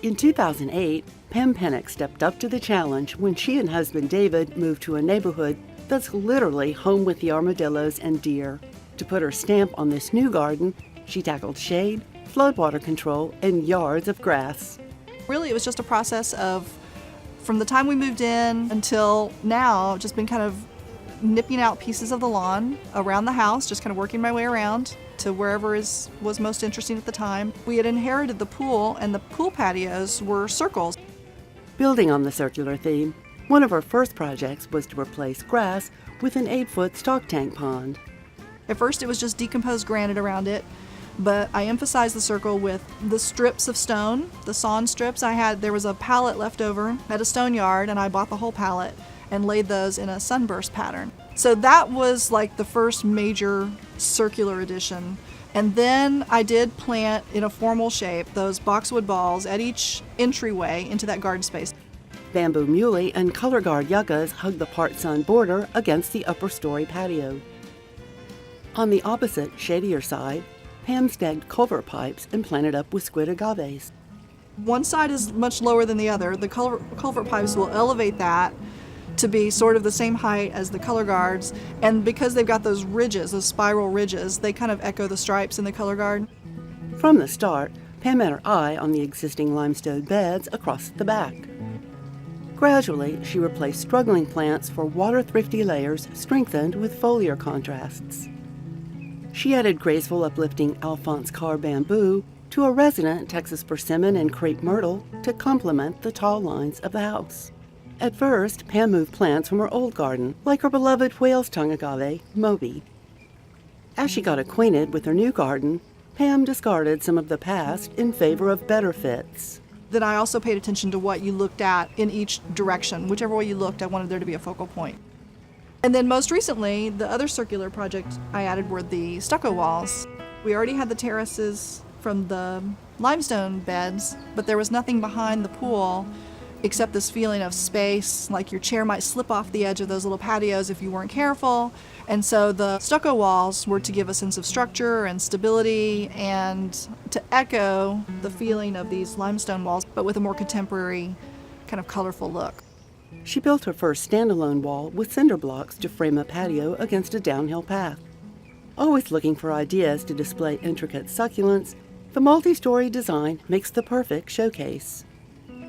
In 2008, Pam Pennock stepped up to the challenge when she and husband David moved to a neighborhood that's literally home with the armadillos and deer. To put her stamp on this new garden, she tackled shade, floodwater control, and yards of grass. Really, it was just a process of, from the time we moved in until now, just been kind of nipping out pieces of the lawn around the house, just kind of working my way around to wherever was most interesting at the time. We had inherited the pool, and the pool patios were circles. Building on the circular theme, one of our first projects was to replace grass with an 8-foot stock tank pond. At first it was just decomposed granite around it, but I emphasized the circle with the strips of stone, the sawn strips. There was a pallet left over at a stone yard, and I bought the whole pallet and laid those in a sunburst pattern. So that was like the first major circular addition. And then I did plant in a formal shape those boxwood balls at each entryway into that garden space. Bamboo muley and color guard yuccas hug the part-sun border against the upper story patio. On the opposite, shadier side, Pam snagged culvert pipes and planted up with squid agaves. One side is much lower than the other. The culvert pipes will elevate that to be sort of the same height as the color guards, and because they've got those ridges, those spiral ridges, they kind of echo the stripes in the color guard. From the start, Pam had her eye on the existing limestone beds across the back. Gradually, she replaced struggling plants for water-thrifty layers strengthened with foliar contrasts. She added graceful, uplifting Alphonse Carr bamboo to a resonant Texas persimmon and crepe myrtle to complement the tall lines of the house. At first, Pam moved plants from her old garden, like her beloved whale's tongue agave, Moby. As she got acquainted with her new garden, Pam discarded some of the past in favor of better fits. Then I also paid attention to what you looked at in each direction. Whichever way you looked, I wanted there to be a focal point. And then most recently, the other circular project I added were the stucco walls. We already had the terraces from the limestone beds, but there was nothing behind the pool except this feeling of space, like your chair might slip off the edge of those little patios if you weren't careful. And so the stucco walls were to give a sense of structure and stability and to echo the feeling of these limestone walls, but with a more contemporary, kind of colorful look. She built her first standalone wall with cinder blocks to frame a patio against a downhill path. Always looking for ideas to display intricate succulents, the multi-story design makes the perfect showcase.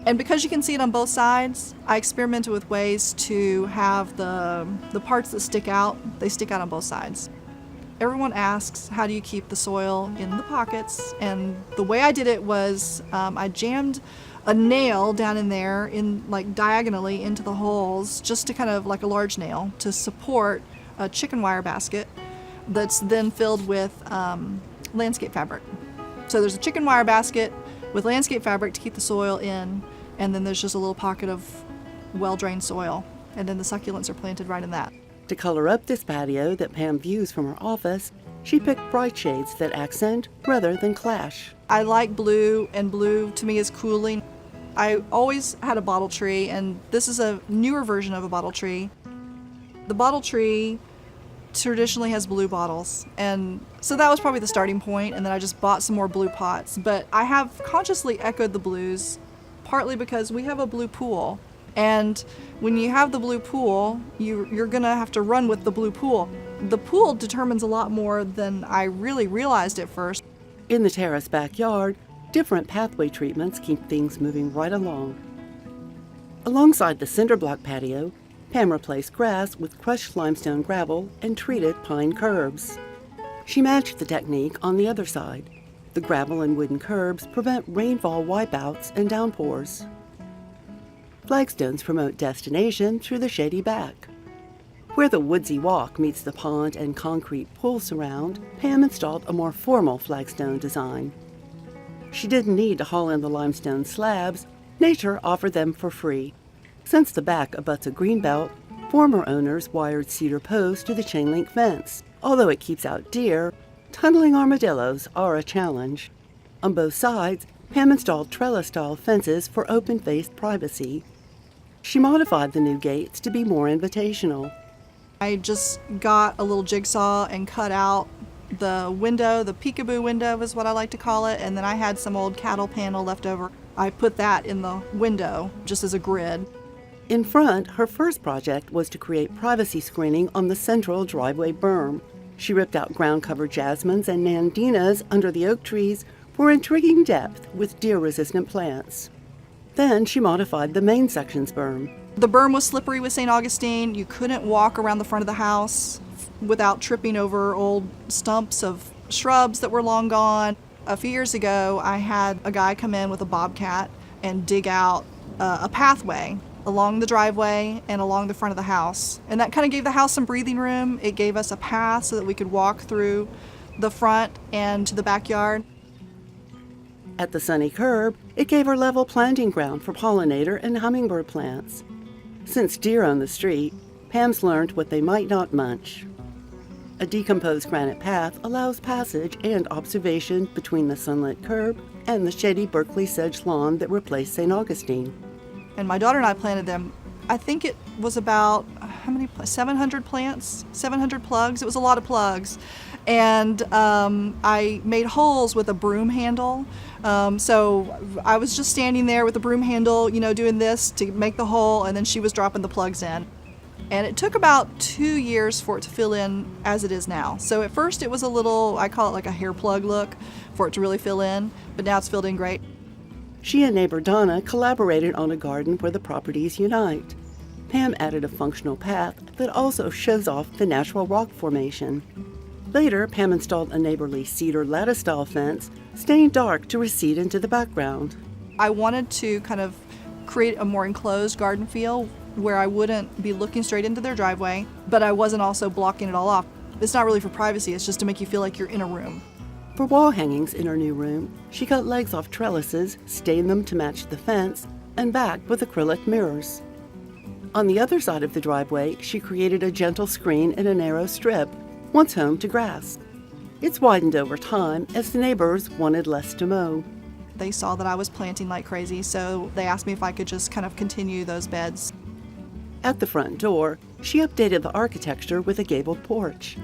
And because you can see it on both sides, I experimented with ways to have the parts that stick out, they stick out on both sides. Everyone asks, how do you keep the soil in the pockets? And the way I did it was I jammed a nail down in there, like diagonally into the holes, just to kind of like a large nail to support a chicken wire basket that's then filled with landscape fabric. So there's a chicken wire basket with landscape fabric to keep the soil in, and then there's just a little pocket of well-drained soil, and then the succulents are planted right in that. To color up this patio that Pam views from her office, she picked bright shades that accent rather than clash. I like blue, and blue to me is cooling. I always had a bottle tree, and this is a newer version of a bottle tree. The bottle tree traditionally has blue bottles, and so that was probably the starting point, and then I just bought some more blue pots. But I have consciously echoed the blues, partly because we have a blue pool, and when you have the blue pool, you're gonna have to run with the blue pool. The pool determines a lot more than I really realized at first. In the terrace backyard, different pathway treatments keep things moving right along. Alongside the cinder block patio, Pam replaced grass with crushed limestone gravel and treated pine curbs. She matched the technique on the other side. The gravel and wooden curbs prevent rainfall wipeouts and downpours. Flagstones promote destination through the shady back. Where the woodsy walk meets the pond and concrete pool surround, Pam installed a more formal flagstone design. She didn't need to haul in the limestone slabs. Nature offered them for free. Since the back abuts a greenbelt, former owners wired cedar posts to the chain-link fence. Although it keeps out deer, tunneling armadillos are a challenge. On both sides, Pam installed trellis-style fences for open-faced privacy. She modified the new gates to be more invitational. I just got a little jigsaw and cut out the window, the peekaboo window is what I like to call it, and then I had some old cattle panel left over. I put that in the window just as a grid. In front, her first project was to create privacy screening on the central driveway berm. She ripped out ground-cover jasmines and nandinas under the oak trees for intriguing depth with deer-resistant plants. Then she modified the main section's berm. The berm was slippery with St. Augustine. You couldn't walk around the front of the house without tripping over old stumps of shrubs that were long gone. A few years ago, I had a guy come in with a bobcat and dig out a pathway along the driveway and along the front of the house. And that kind of gave the house some breathing room. It gave us a path so that we could walk through the front and to the backyard. At the sunny curb, it gave her level planting ground for pollinator and hummingbird plants. Since deer own the street, Pam's learned what they might not munch. A decomposed granite path allows passage and observation between the sunlit curb and the shady Berkeley sedge lawn that replaced St. Augustine. And my daughter and I planted them. I think it was about, 700 plants, 700 plugs. It was a lot of plugs. And I made holes with a broom handle. So I was just standing there with the broom handle, doing this to make the hole, and then she was dropping the plugs in. And it took about 2 years for it to fill in as it is now. So at first it was a little, I call it like a hair plug look, for it to really fill in, but now it's filled in great. She and neighbor Donna collaborated on a garden where the properties unite. Pam added a functional path that also shows off the natural rock formation. Later, Pam installed a neighborly cedar lattice-style fence, staying dark to recede into the background. I wanted to kind of create a more enclosed garden feel where I wouldn't be looking straight into their driveway, but I wasn't also blocking it all off. It's not really for privacy, it's just to make you feel like you're in a room. For wall hangings in her new room, she cut legs off trellises, stained them to match the fence, and backed with acrylic mirrors. On the other side of the driveway, she created a gentle screen in a narrow strip, once home to grass. It's widened over time as the neighbors wanted less to mow. They saw that I was planting like crazy, so they asked me if I could just kind of continue those beds. At the front door, she updated the architecture with a gabled porch.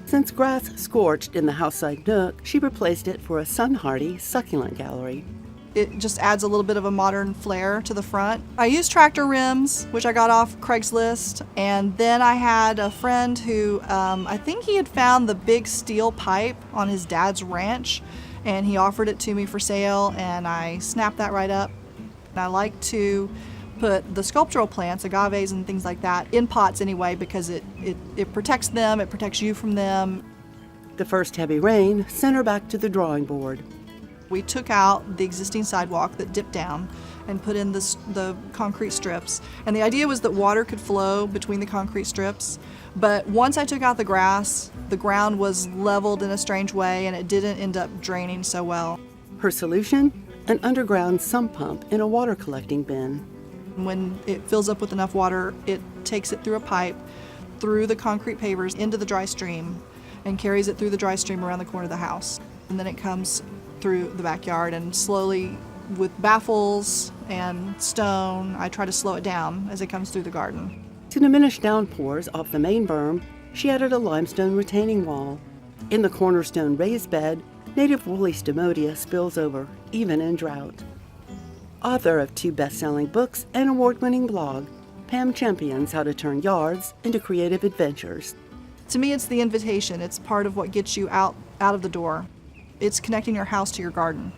Since grass scorched in the house-side nook, she replaced it for a sun-hardy succulent gallery. It just adds a little bit of a modern flair to the front. I used tractor rims, which I got off Craigslist, and then I had a friend who, I think he had found the big steel pipe on his dad's ranch, and he offered it to me for sale, and I snapped that right up. And I like to put the sculptural plants, agaves and things like that, in pots anyway because it protects them, it protects you from them. The first heavy rain sent her back to the drawing board. We took out the existing sidewalk that dipped down and put in the concrete strips. And the idea was that water could flow between the concrete strips. But once I took out the grass, the ground was leveled in a strange way and it didn't end up draining so well. Her solution? An underground sump pump in a water collecting bin. When it fills up with enough water, it takes it through a pipe, through the concrete pavers, into the dry stream, and carries it through the dry stream around the corner of the house. And then it comes through the backyard, and slowly, with baffles and stone, I try to slow it down as it comes through the garden. To diminish downpours off the main berm, she added a limestone retaining wall. In the cornerstone raised bed, native woolly stomodia spills over, even in drought. Author of 2 best-selling books and award-winning blog, Pam champions how to turn yards into creative adventures. To me, it's the invitation. It's part of what gets you out of the door. It's connecting your house to your garden.